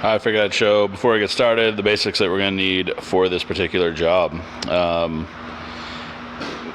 I figured I'd show, before I get started, the basics that we're going to need for this particular job. Got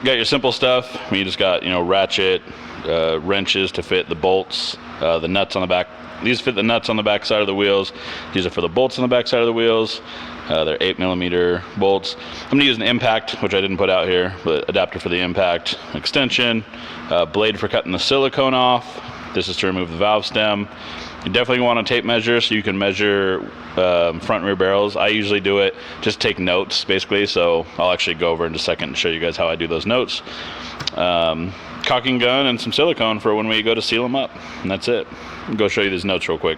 your simple stuff. You just got, ratchet, wrenches to fit the bolts, the nuts on the back. These fit the nuts on the back side of the wheels. These are for the bolts on the back side of the wheels. They're 8mm bolts. I'm going to use an impact, which I didn't put out here, but adapter for the impact, extension, blade for cutting the silicone off. This is to remove the valve stem. You definitely want a tape measure so you can measure front and rear barrels. I usually do it, just take notes basically, so I'll actually go over in just a second and show you guys how I do those notes. Caulking gun and some silicone for when we go to seal them up, and that's it. I'll go show you these notes real quick.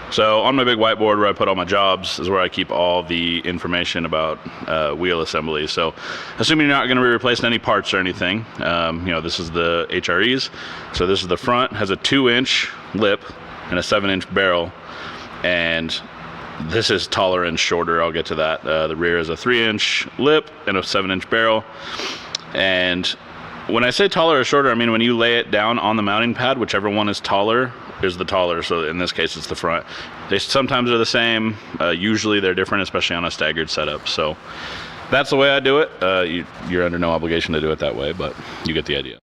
So on my big whiteboard where I put all my jobs is where I keep all the information about wheel assembly. So assuming you're not going to be replacing any parts or anything, this is the HREs. So this is the front, has a 2-inch lip and a 7-inch barrel. And this is taller and shorter, I'll get to that. The rear is a 3-inch lip and a 7-inch barrel. And when I say taller or shorter, I mean when you lay it down on the mounting pad, whichever one is taller is the taller. So in this case, it's the front. They sometimes are the same. Usually they're different, especially on a staggered setup. So that's the way I do it. You're under no obligation to do it that way, but you get the idea.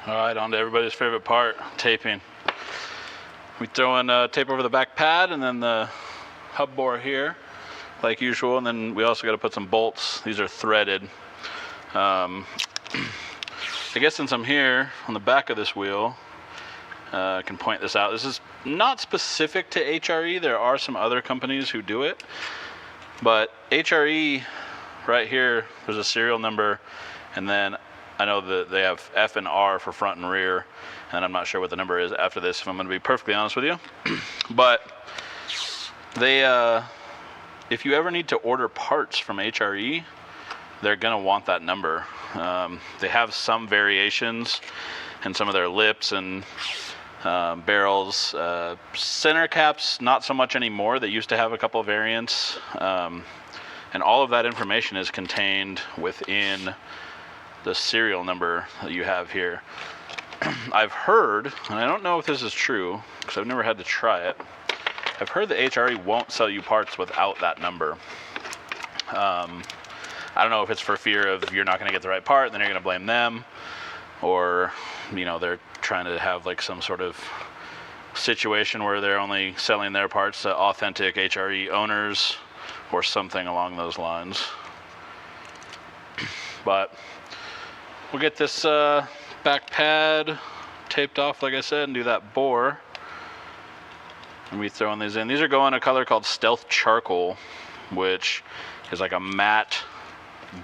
All right, on to everybody's favorite part, taping. We throw in tape over the back pad and then the hub bore here, like usual, and then we also got to put some bolts. These are threaded. I guess since I'm here on the back of this wheel, I can point this out. This is not specific to HRE. There are some other companies who do it, but HRE right here, there's a serial number, and then I know that they have F and R for front and rear, and I'm not sure what the number is after this, if I'm going to be perfectly honest with you. But they, if you ever need to order parts from HRE, they're going to want that number. They have some variations in some of their lips and barrels. Center caps, not so much anymore. They used to have a couple of variants, and all of that information is contained within the serial number that you have here. I've heard, and I don't know if this is true because I've never had to try it, I've heard that HRE won't sell you parts without that number. I don't know if it's for fear of you're not going to get the right part and then you're going to blame them, or they're trying to have like some sort of situation where they're only selling their parts to authentic HRE owners or something along those lines. But we'll get this back pad taped off, like I said, and do that bore. And we throw these in. These are going a color called Stealth Charcoal, which is like a matte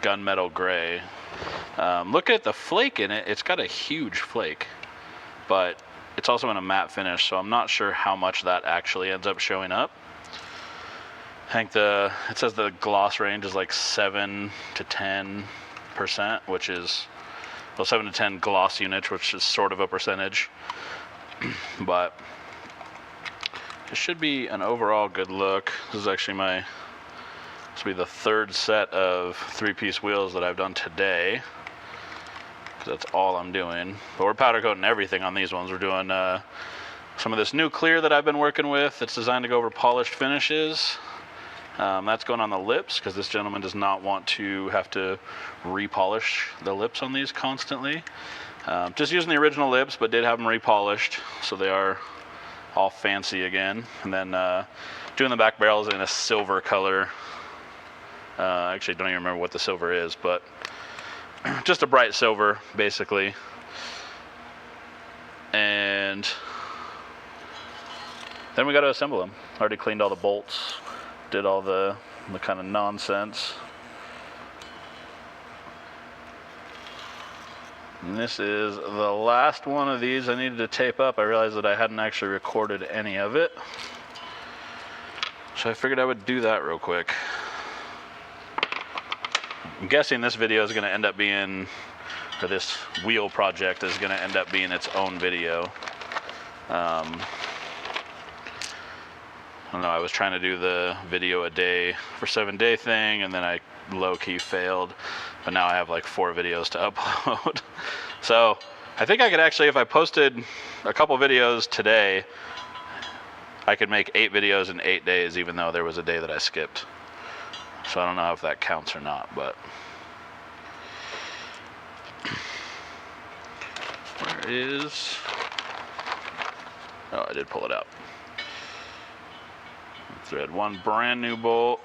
gunmetal gray. Look at the flake in it. It's got a huge flake, but it's also in a matte finish, so I'm not sure how much that actually ends up showing up. I think it says the gloss range is like 7 to 10%, which is, well, 7 to 10 gloss units, which is sort of a percentage. But it should be an overall good look. This is actually this will be the third set of 3-piece wheels that I've done today. That's all I'm doing. But we're powder coating everything on these ones. We're doing some of this new clear that I've been working with. It's designed to go over polished finishes. That's going on the lips because this gentleman does not want to have to repolish the lips on these constantly. Just using the original lips, but did have them repolished, so they are all fancy again. And then doing the back barrels in a silver color. Actually, don't even remember what the silver is, but just a bright silver, basically. And then we got to assemble them. Already cleaned all the bolts, did all the kind of nonsense. And this is the last one of these I needed to tape up. I realized that I hadn't actually recorded any of it, so I figured I would do that real quick. I'm guessing this video is going to end up being, or this wheel project is going to end up being its own video. I don't know, I was trying to do the video a day for 7-day thing, and then I low-key failed, but now I have like 4 videos to upload. So I think I could actually, if I posted a couple videos today, I could make 8 videos in 8 days, even though there was a day that I skipped. So I don't know if that counts or not, but where is, oh, I did pull it out. Thread one brand new bolt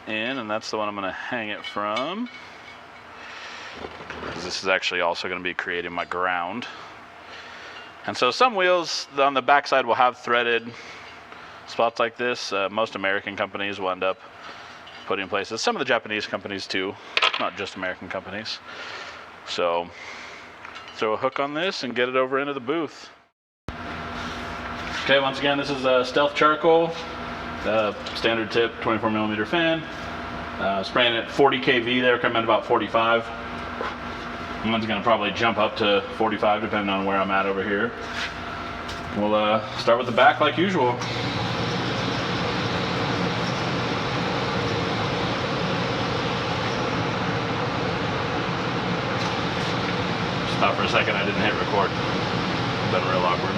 in, and that's the one I'm going to hang it from, because this is actually also going to be creating my ground. And so some wheels on the backside will have threaded spots like this. Most American companies will end up putting in places. Some of the Japanese companies too, not just American companies. So throw a hook on this and get it over into the booth. Okay, once again, this is Stealth Charcoal, standard tip 24mm fan. Spraying at 40 kV there, coming at about 45. One's gonna probably jump up to 45 depending on where I'm at over here. We'll start with the back like usual. Stop for a second, I didn't hit record. It's been real awkward.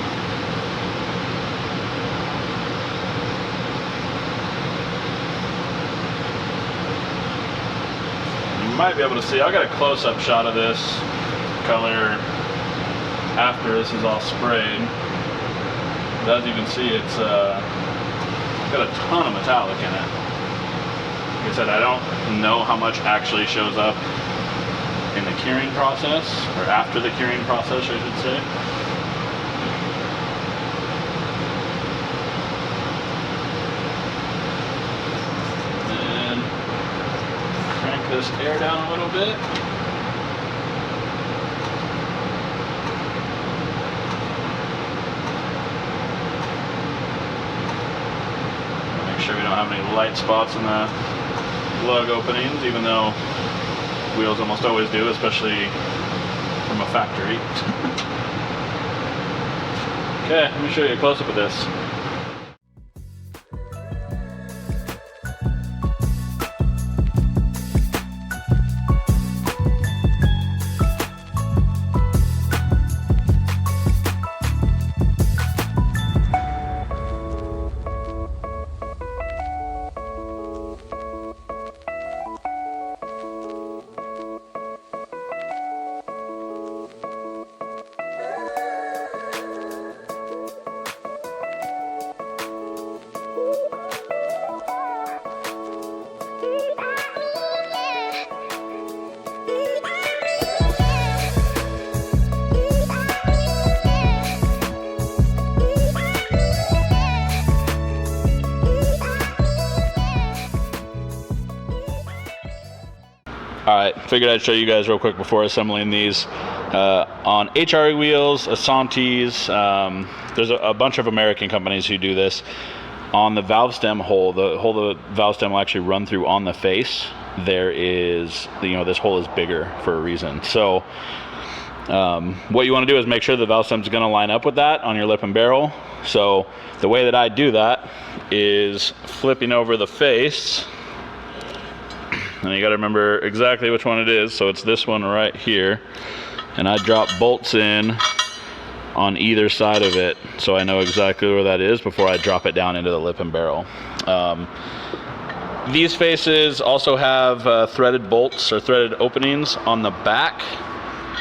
You might be able to see, I got a close-up shot of this color after this is all sprayed. But as you can see, it's got a ton of metallic in it. Like I said, I don't know how much actually shows up in the curing process, or after the curing process, I should say. This air down a little bit. Make sure we don't have any light spots in the lug openings, even though wheels almost always do, especially from a factory. Okay, let me show you a close-up of this. Alright, figured I'd show you guys real quick before assembling these. On HRE wheels, Asantis, there's a bunch of American companies who do this. On the valve stem hole, the hole the valve stem will actually run through on the face, there is, this hole is bigger for a reason. So what you want to do is make sure the valve stem is going to line up with that on your lip and barrel. So the way that I do that is flipping over the face And you gotta remember exactly which one it is. So it's this one right here. And I drop bolts in on either side of it, so I know exactly where that is before I drop it down into the lip and barrel. These faces also have threaded bolts or threaded openings on the back.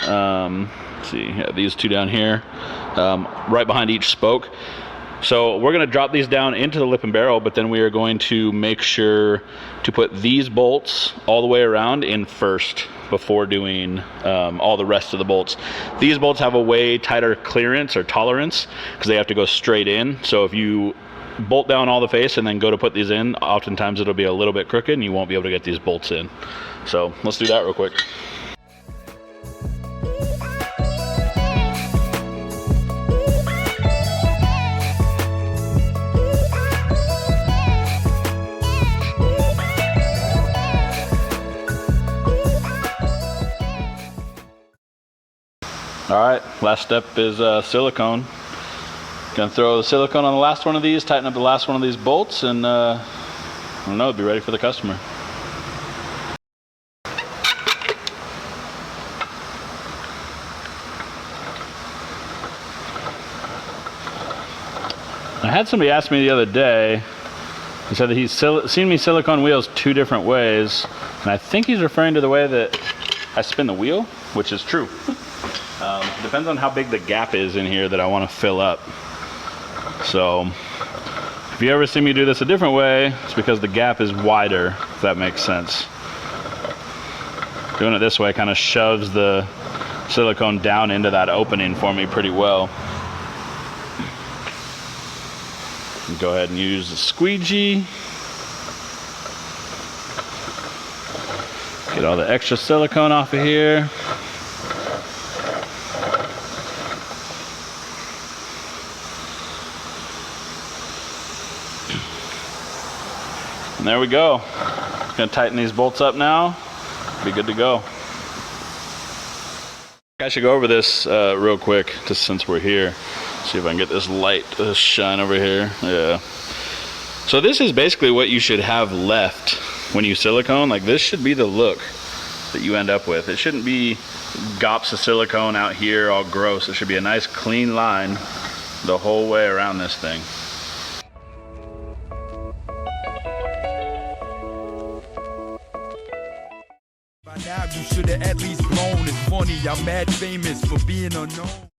Let's see, yeah, these two down here, right behind each spoke. So we're going to drop these down into the lip and barrel, but then we are going to make sure to put these bolts all the way around in first before doing all the rest of the bolts. These bolts have a way tighter clearance or tolerance because they have to go straight in. So if you bolt down all the face and then go to put these in, oftentimes it'll be a little bit crooked and you won't be able to get these bolts in. So let's do that real quick. All right, last step is silicone. Gonna throw the silicone on the last one of these, tighten up the last one of these bolts, and I don't know, be ready for the customer. I had somebody ask me the other day, he said that he's seen me silicone wheels 2 different ways, and I think he's referring to the way that I spin the wheel, which is true. Depends on how big the gap is in here that I want to fill up. So if you ever see me do this a different way, it's because the gap is wider, if that makes sense. Doing it this way kind of shoves the silicone down into that opening for me pretty well. Go ahead and use the squeegee. Get all the extra silicone off of here. And there we go. Gonna tighten these bolts up now. Be good to go. I should go over this real quick, just since we're here. See if I can get this light to shine over here. Yeah. So this is basically what you should have left when you silicone. Like, this should be the look that you end up with. It shouldn't be gops of silicone out here all gross. It should be a nice clean line the whole way around this thing. By now you should have at least blown. It's funny, I'm mad famous for being unknown.